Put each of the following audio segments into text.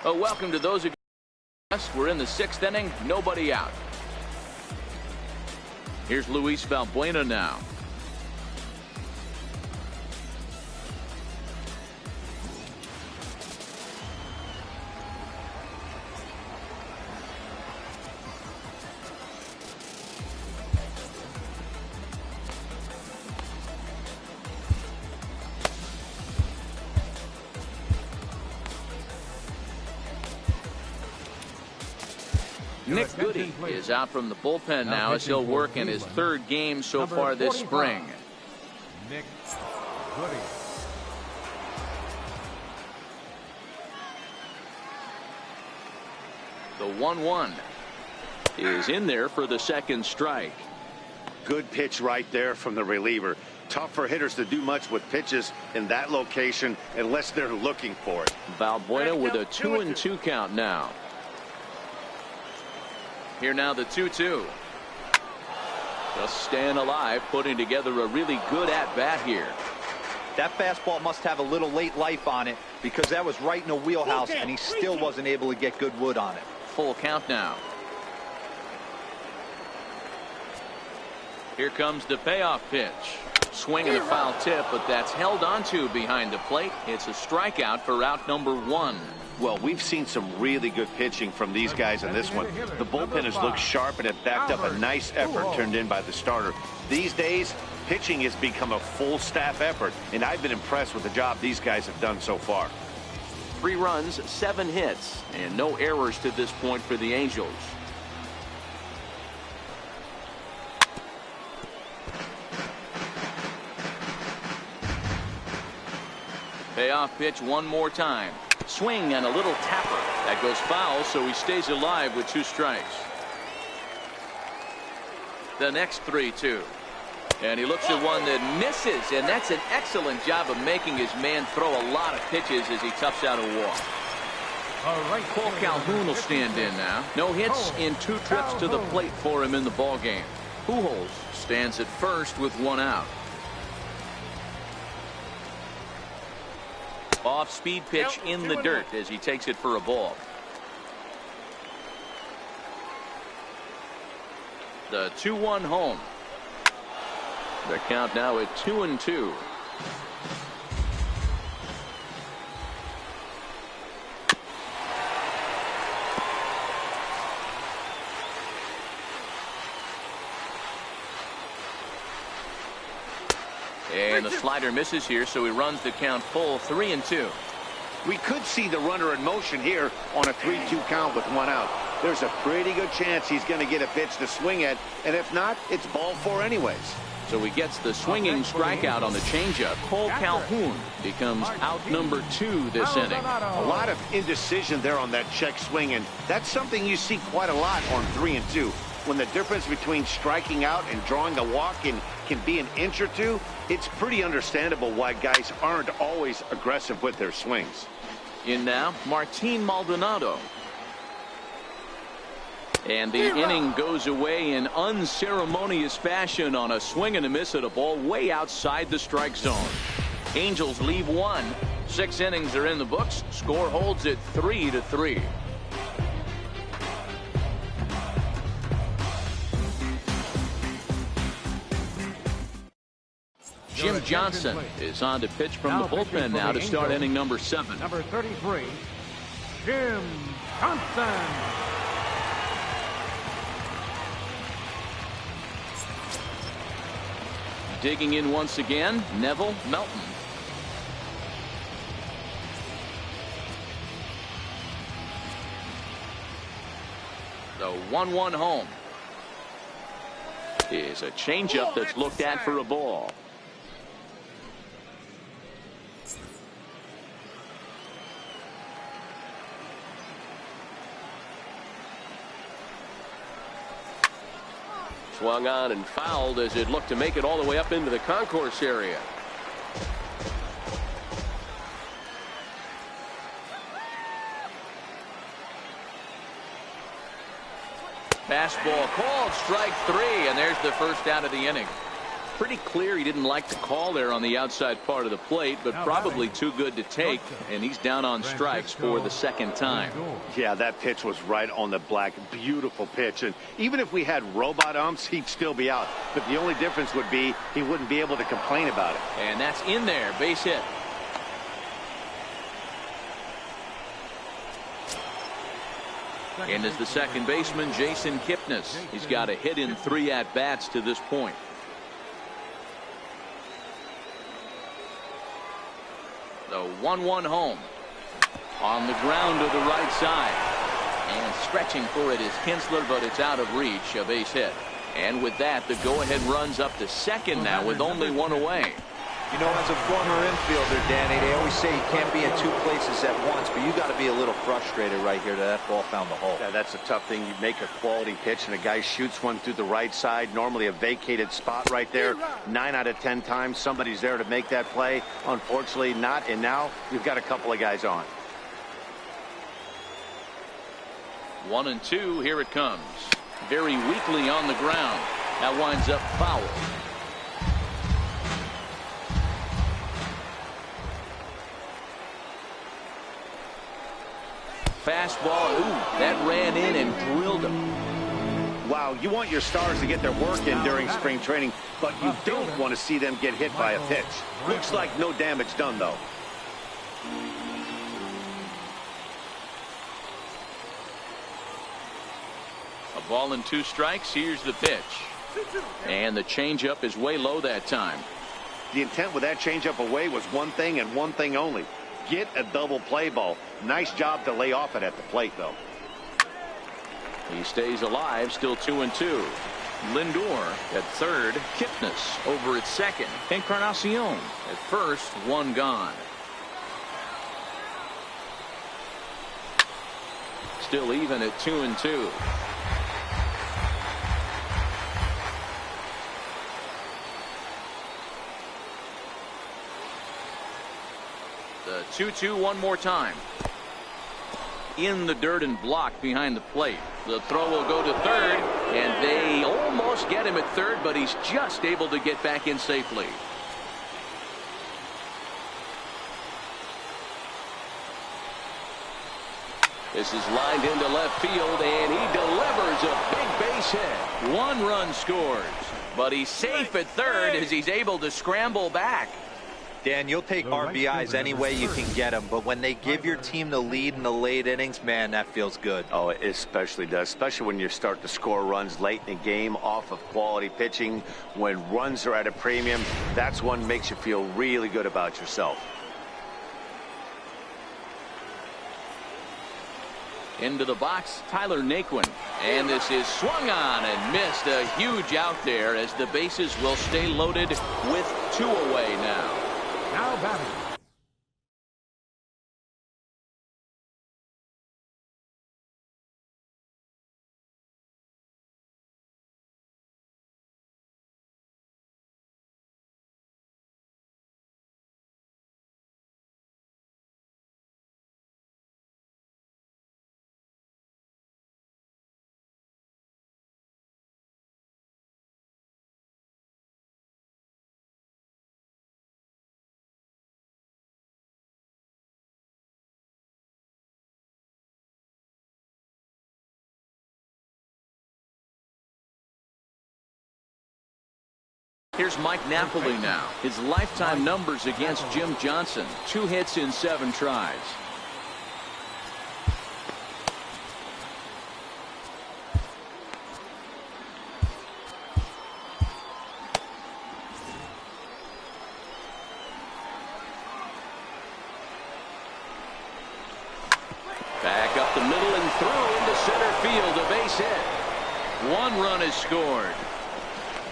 Welcome to those of you. We're in the 6th inning, nobody out. Here's Luis Valbuena now. Nick Goody is out from the bullpen now as he'll work in his 3rd game so far this spring. Nick Goody. The 1-1 is in there for the 2nd strike. Good pitch right there from the reliever. Tough for hitters to do much with pitches in that location unless they're looking for it. Valbuena with a 2-2 count now. Here now the 2-2. Just staying alive, putting together a really good at-bat here. That fastball must have a little late life on it because that was right in the wheelhouse and he still wasn't able to get good wood on it. Full count now. Here comes the payoff pitch. Swing and a foul tip, but that's held onto behind the plate. It's a strikeout for out number 1. Well, we've seen some really good pitching from these guys in this one. The bullpen has looked sharp and have backed up a nice effort turned in by the starter. These days, pitching has become a full staff effort, and I've been impressed with the job these guys have done so far. 3 runs, 7 hits, and no errors to this point for the Angels. Payoff pitch one more time. Swing and a little tapper. That goes foul, so he stays alive with 2 strikes. The next 3-2. And he looks at one that misses, and that's an excellent job of making his man throw a lot of pitches as he toughs out a walk. Cole Calhoun will stand in now. No hits in 2 trips to the plate for him in the ballgame. Pujols stands at first with 1 out. Off-speed pitch in the dirt as he takes it for a ball. The 2-1 home. The count now at 2-2. And the slider misses here, so he runs the count full 3-2. We could see the runner in motion here on a 3-2 count with 1 out. There's a pretty good chance he's going to get a pitch to swing at, and if not, it's ball 4 anyways. So he gets the swinging strikeout on the changeup. Cole Calhoun becomes out number 2 this inning. A lot of indecision there on that check swing, and that's something you see quite a lot on 3-2. When the difference between striking out and drawing a walk can be an inch or 2, it's pretty understandable why guys aren't always aggressive with their swings. In now, Martin Maldonado. And the inning goes away in unceremonious fashion on a swing and a miss at a ball way outside the strike zone. Angels leave 1. 6 innings are in the books. Score holds at 3-3. Jim Johnson is on to pitch from the bullpen now to start inning number 7. Number 33, Jim Johnson. Digging in once again, Neville Melton. The 1-1 home is a changeup that's looked at for a ball. Swung on and fouled as it looked to make it all the way up into the concourse area. Fastball called, strike 3, and there's the first out of the inning. pretty clear he didn't like the call there on the outside part of the plate, but probably too good to take, and he's down on strikes for the second time. Yeah, that pitch was right on the black. Beautiful pitch, and even if we had robot umps, he'd still be out. But the only difference would be he wouldn't be able to complain about it. And that's in there, base hit. And as the second baseman, Jason Kipnis. He's got a hit in 3 at-bats to this point. The 1-1 home. On the ground to the right side. And stretching for it is Kinsler, but it's out of reach. A base hit. And with that, the go-ahead runs up to second now with only 1 away. You know, as a former infielder, Danny, they always say you can't be in 2 places at once, but you got to be a little frustrated right here that ball found the hole. Yeah, that's a tough thing. You make a quality pitch and a guy shoots one through the right side, normally a vacated spot right there. 9 out of 10 times somebody's there to make that play. Unfortunately not, and now you've got a couple of guys on. 1-2, here it comes. Very weakly on the ground. That winds up foul. Fastball, ooh, that ran in and drilled him. Wow, you want your stars to get their work in during spring training, but you don't want to see them get hit by a pitch. Looks like no damage done, though. A ball and 2 strikes. Here's the pitch. And the changeup is way low that time. The intent with that changeup away was one thing and one thing only. Get a double play ball. Nice job to lay off it at the plate, though. He stays alive, still 2-2. Lindor at third. Kipnis over at second. Encarnacion at first. 1 gone. Still even at 2-2. The 2-2 one more time. In the dirt and blocked behind the plate. The throw will go to third, and they almost get him at third, but he's just able to get back in safely. This is lined into left field, and he delivers a big base hit. 1 run scores, but he's safe at third as he's able to scramble back. Dan, you'll take RBIs any way you can get them, but when they give your team the lead in the late innings, man, that feels good. Oh, it especially does, especially when you start to score runs late in the game off of quality pitching. When runs are at a premium, that's one makes you feel really good about yourself. Into the box, Tyler Naquin. And this is swung on and missed. A huge out there as the bases will stay loaded with 2 away now. Now batting. Here's Mike Napoli now. His lifetime numbers against Jim Johnson. 2 hits in 7 tries. Back up the middle and through into center field. A base hit. 1 run is scored.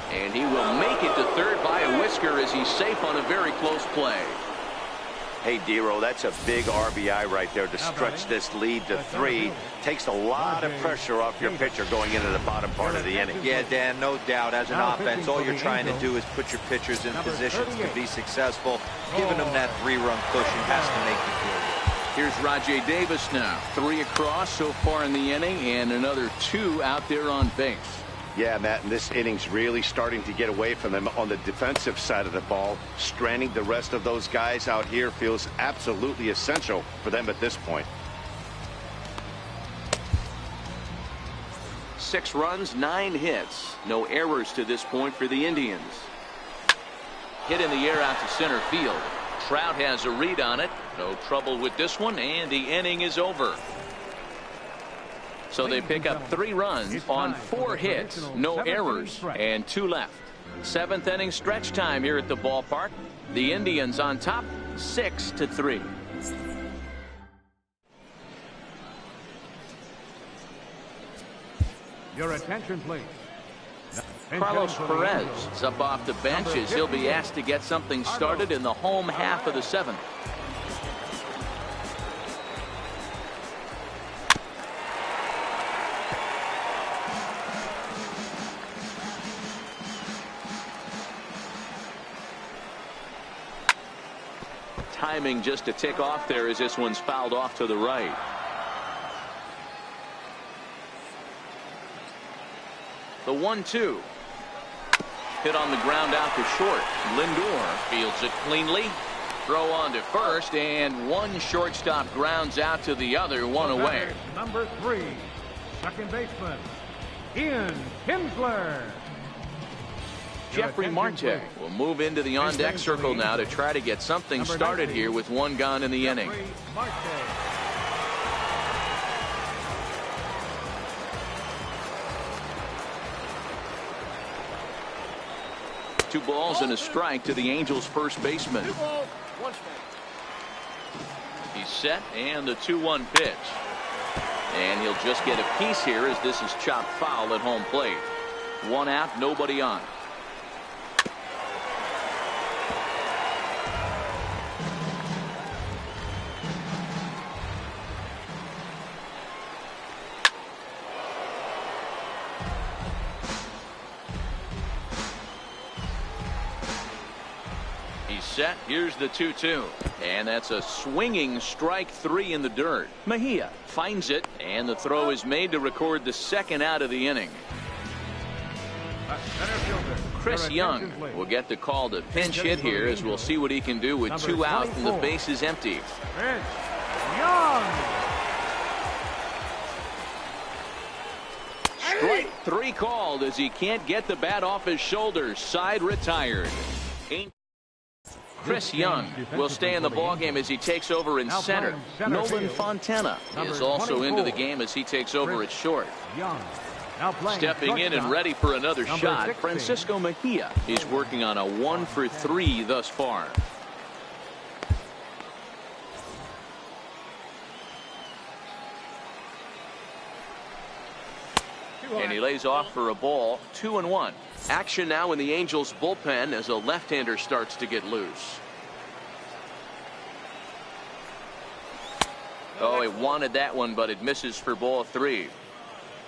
And he will make it to third by a whisker as he's safe on a very close play. Hey, Dero, that's a big RBI right there to stretch this lead to 3. Takes a lot of pressure off your pitcher going into the bottom part of the inning. Yeah, Dan, no doubt. As an offense, all you're trying to do is put your pitchers in positions to be successful. Giving them that 3-run cushion has to make you feel good. Here's Rajay Davis now. 3 across so far in the inning and another 2 out there on base. Yeah, Matt, and this inning's really starting to get away from them on the defensive side of the ball. Stranding the rest of those guys out here feels absolutely essential for them at this point. 6 runs, 9 hits. No errors to this point for the Indians. Hit in the air out to center field. Trout has a read on it. No trouble with this one, and the inning is over. So they pick up 3 runs on 4 hits, no errors, and 2 left. 7th inning stretch time here at the ballpark. The Indians on top, 6-3. Your attention, please. Carlos Perez is up off the bench as he'll be asked to get something started in the home half of the 7th. Timing just to tick off there as this one's fouled off to the right. The 1-2. Hit on the ground out to short. Lindor fields it cleanly. Throw on to first, and one shortstop grounds out to the other, one away. Number 3, second baseman, Ian Kinsler. Jeffrey Marte will move into the on-deck circle now to try to get something started here with 1 gone in the inning. 2 balls and a strike to the Angels' first baseman. He's set, and the 2-1 pitch. And he'll just get a piece here as this is chopped foul at home plate. 1 out, nobody on. Set. Here's the 2-2, and that's a swinging strike 3 in the dirt. Mejia finds it, and the throw is made to record the 2nd out of the inning. Chris Young will get the call to pinch hit here, as we'll see what he can do with 2 out and the base is empty. Strike 3 called as he can't get the bat off his shoulders. Side retired. Chris Young will stay in the ballgame as he takes over in center. Nolan Fontana is also into the game as he takes over at short. Stepping in and ready for another shot, Francisco Mejia is working on a 1-for-3 thus far. And he lays off for a ball. 2-1. Action now in the Angels bullpen as a left-hander starts to get loose. Oh, he wanted that one, but it misses for ball 3.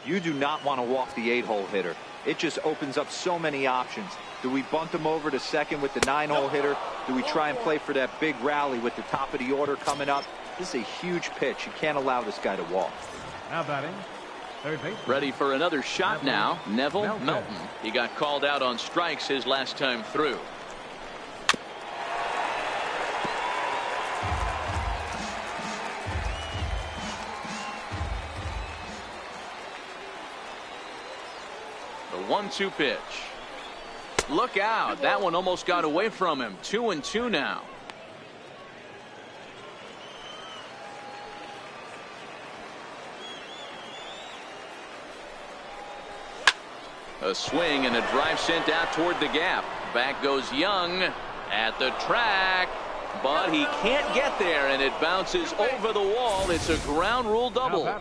You do not want to walk the 8-hole hitter. It just opens up so many options. Do we bunt him over to second with the 9-hole hitter? Do we try and play for that big rally with the top of the order coming up? This is a huge pitch. You can't allow this guy to walk. Now batting. Ready for another shot now. Neville Melton. He got called out on strikes his last time through. The 1-2 pitch. Look out. That one almost got away from him. 2-2 now. A swing and a drive sent out toward the gap. Back goes Young at the track, but he can't get there, and it bounces over the wall. It's a ground rule double.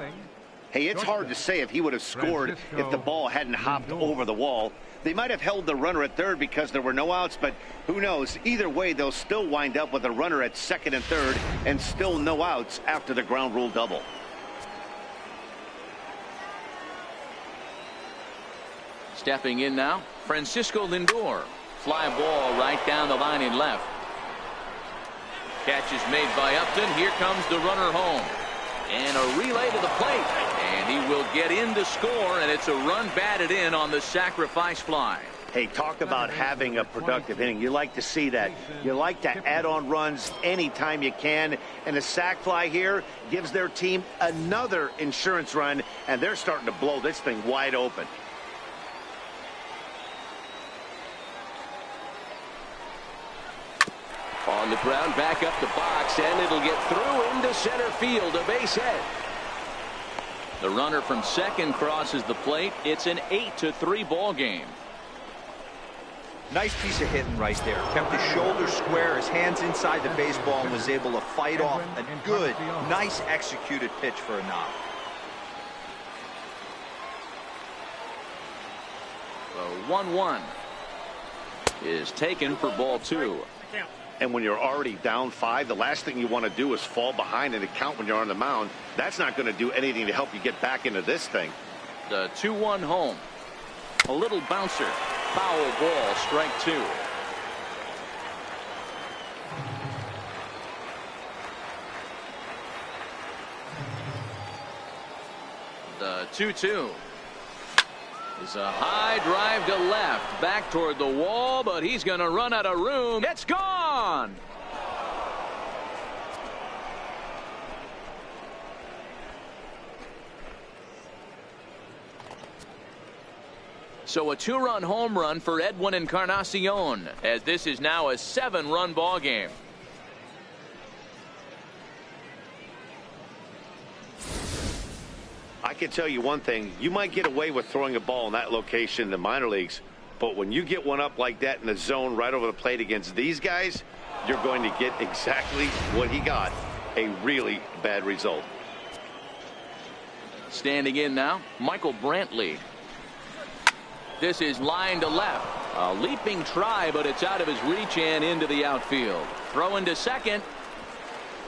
Hey, it's hard to say if he would have scored if the ball hadn't hopped over the wall. They might have held the runner at third because there were no outs, but who knows? Either way, they'll still wind up with a runner at second and third and still no outs after the ground rule double. Stepping in now, Francisco Lindor. Fly ball right down the line in left. Catch is made by Upton. Here comes the runner home. And a relay to the plate. And he will get in to score, and it's a run batted in on the sacrifice fly. Hey, talk about having a productive inning. You like to see that. You like to add on runs anytime you can. And a sac fly here gives their team another insurance run, and they're starting to blow this thing wide open. On the ground, back up the box, and it'll get through into center field, a base hit. The runner from second crosses the plate. It's an 8-3 ball game. Nice piece of hitting right there. Kept his shoulders square, his hands inside the baseball, and was able to fight off a good, nice executed pitch for a knock. The 1-1 is taken for ball 2. And when you're already down 5, the last thing you want to do is fall behind in the count when you're on the mound. That's not going to do anything to help you get back into this thing. The 2-1 home. A little bouncer. Foul ball, strike 2. The 2-2 is a high drive to left, back toward the wall, but he's going to run out of room. It's gone. So a 2-run home run for Edwin Encarnacion, as this is now a 7-run ball game. I can tell you one thing. You might get away with throwing a ball in that location in the minor leagues, but when you get one up like that in the zone right over the plate against these guys, you're going to get exactly what he got, a really bad result. Standing in now, Michael Brantley. This is line to left. A leaping try, but it's out of his reach and into the outfield. Throw into second.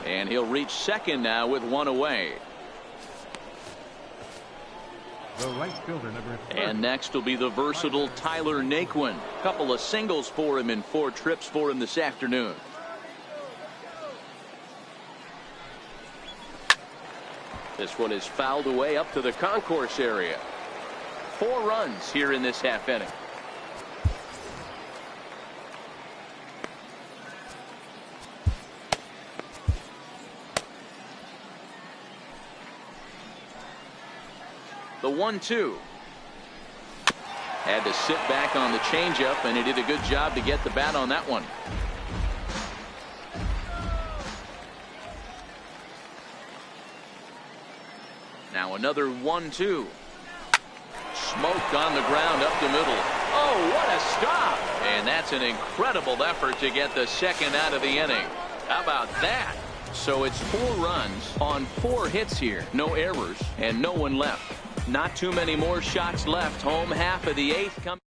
And he'll reach second now with 1 away. The right fielder, number 30. And next will be the versatile Tyler Naquin. Couple of singles for him in 4 trips for him this afternoon. This one is fouled away up to the concourse area. 4 runs here in this half inning. The 1-2. Had to sit back on the changeup, and he did a good job to get the bat on that one. Now another 1-2. Smoked on the ground up the middle. Oh, what a stop! And that's an incredible effort to get the second out of the inning. How about that? So it's 4 runs on 4 hits here. No errors and no one left. Not too many more shots left. Home half of the 8th.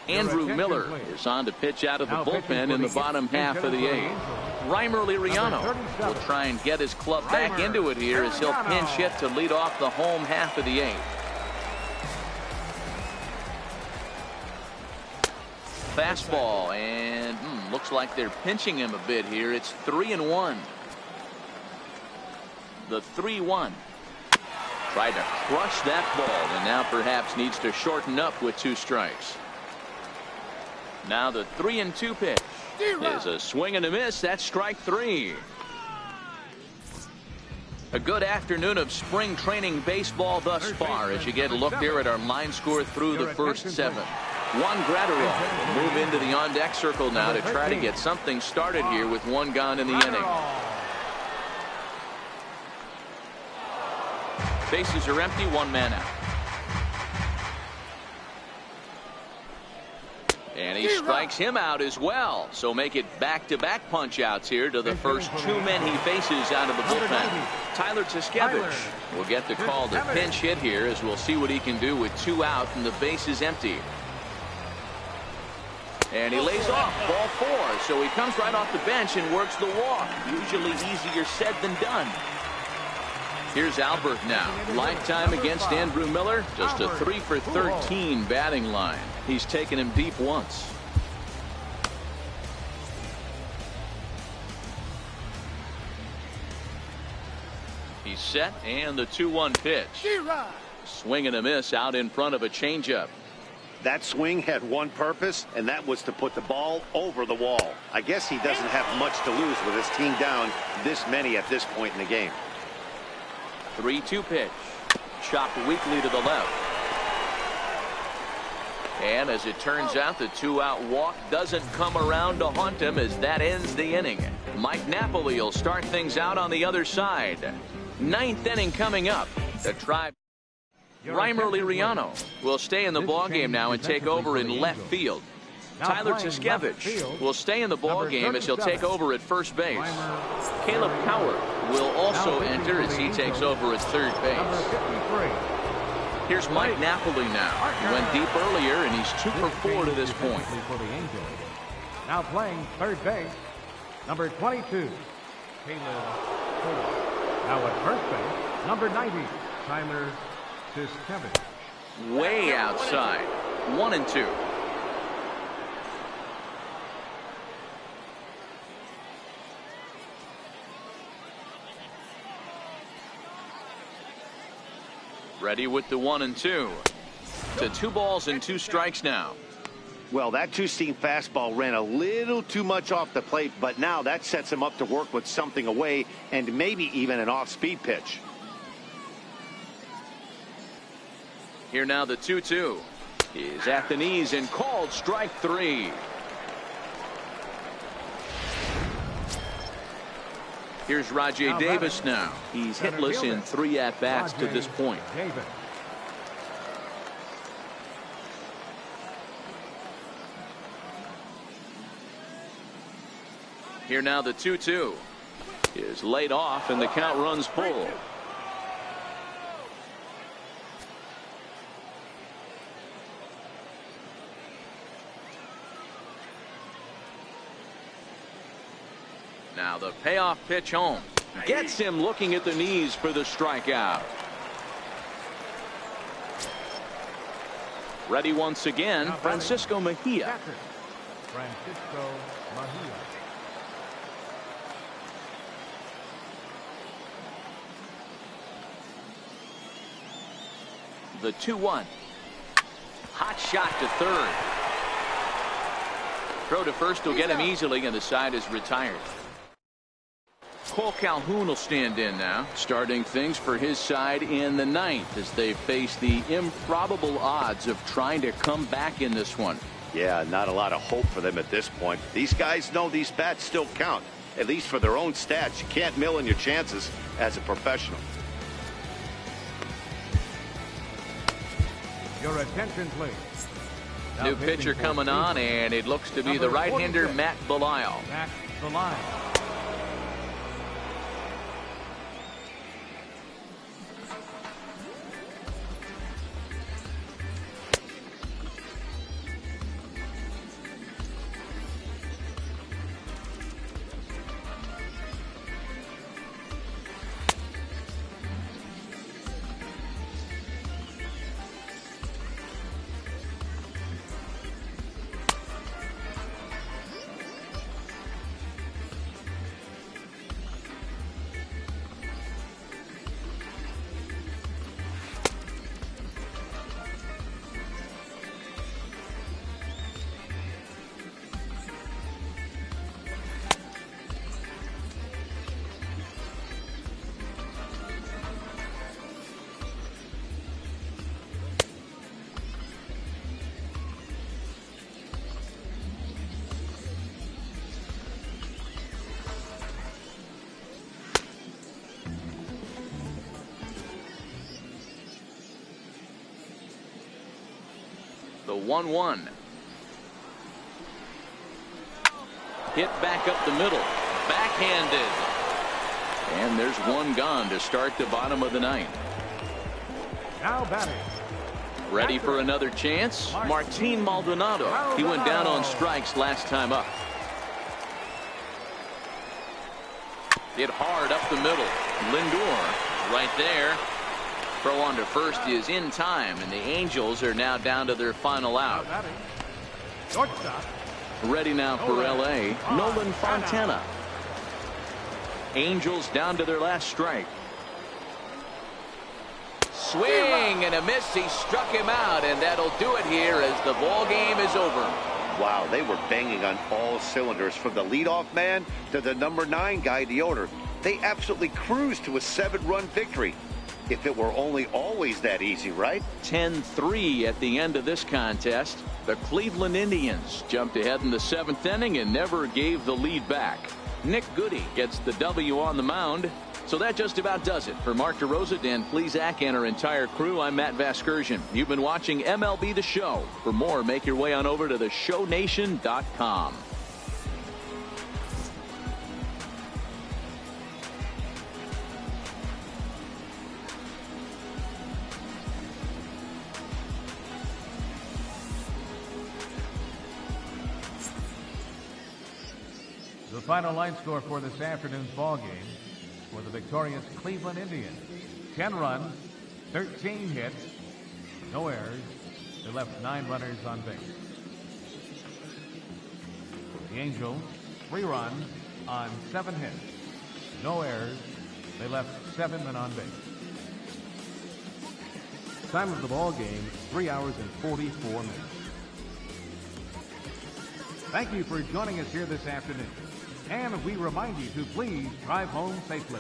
Andrew Miller is on to pitch out of the bullpen in the bottom half of the 8th. Reimer Liriano will try and get his club back into it here as he'll pinch hit to lead off the home half of the 8th. Fastball, and looks like they're pinching him a bit here. It's 3-1. The 3-1. Tried to crush that ball, and now perhaps needs to shorten up with 2 strikes. Now the 3-2 pitch is a swing and a miss. That's strike 3. A good afternoon of spring training baseball thus far as you get a look here at our line score through the first 7. Juan Graterol will move into the on-deck circle now to try to get something started here with 1 gone in the inning. Bases are empty, 1 man out. And he strikes him out as well. So make it back-to-back punch-outs here to the first 2 men he faces out of the bullpen. Tyler Tuskevich will get the call to pinch hit here as we'll see what he can do with 2 out and the base is empty. And he lays off ball 4. So he comes right off the bench and works the walk. Usually easier said than done. Here's Albert now. Lifetime against Andrew Miller. Just a 3 for 13 batting line. He's taken him deep once. He set, and the 2-1 pitch. Swing and a miss out in front of a changeup. That swing had one purpose, and that was to put the ball over the wall. I guess he doesn't have much to lose with his team down this many at this point in the game. 3-2 pitch. Chopped weakly to the left. And as it turns out, the 2-out walk doesn't come around to haunt him as that ends the inning. Mike Napoli will start things out on the other side. 9th inning coming up. The Tribe. Reimer Liriano will stay in the ballgame now and take over in left field. Tyler Tuskevich will stay in the ballgame as he'll take over at first base. Caleb Coward will also enter as he takes over at third base. Here's Mike Napoli now. He went deep earlier, and he's 2 for 4 to this point. Now playing third base, number 22, Caleb Coward. Now at first base, number 90, Tyler Tuskevich. Way outside. 1-2. Ready with the 1-2. To 2 balls and 2 strikes now. Well, that two-seam fastball ran a little too much off the plate, but now that sets him up to work with something away and maybe even an off-speed pitch. Here now the 2-2 is at the knees and called strike 3. Here's Rajai Davis now. He's hitless in 3 at-bats to this point. Here now the 2-2 is laid off and the count runs full. Now the payoff pitch home gets him looking at the knees for the strikeout. Ready once again, Francisco Mejia. Francisco Mejia. The 2-1. Hot shot to third. Throw to first will get him easily, and the side is retired. Cole Calhoun will stand in now, starting things for his side in the 9th as they face the improbable odds of trying to come back in this one. Yeah, not a lot of hope for them at this point. These guys know these bats still count, at least for their own stats. You can't mill in your chances as a professional. Your attention, please. New pitcher coming on, and it looks to be the right-hander Matt Belisle. Matt Belisle. The 1-1. Hit back up the middle. Backhanded. And there's one gone to start the bottom of the 9th. Now batting. Ready for another chance? Martin Maldonado. He went down on strikes last time up. Hit hard up the middle. Lindor right there. Throw on to first is in time, and the Angels are now down to their final out. Ready now for L.A., Nolan Fontana. Angels down to their last strike. swing and a miss. He struck him out, and that'll do it here as the ball game is over. Wow, they were banging on all cylinders from the leadoff man to the number 9 guy in the order. They absolutely cruised to a 7-run victory. If it were only always that easy, right? 10-3 at the end of this contest. The Cleveland Indians jumped ahead in the 7th inning and never gave the lead back. Nick Goody gets the W on the mound. So that just about does it. For Mark DeRosa, Dan Plesac, and our entire crew, I'm Matt Vasgersian. You've been watching MLB The Show. For more, make your way on over to theshownation.com. The final line score for this afternoon's ball game for the victorious Cleveland Indians: 10 runs, 13 hits, no errors. They left 9 runners on base. For the Angels, 3 runs on 7 hits, no errors. They left 7 men on base. Time of the ball game, 3 hours and 44 minutes. Thank you for joining us here this afternoon. And we remind you to please drive home safely.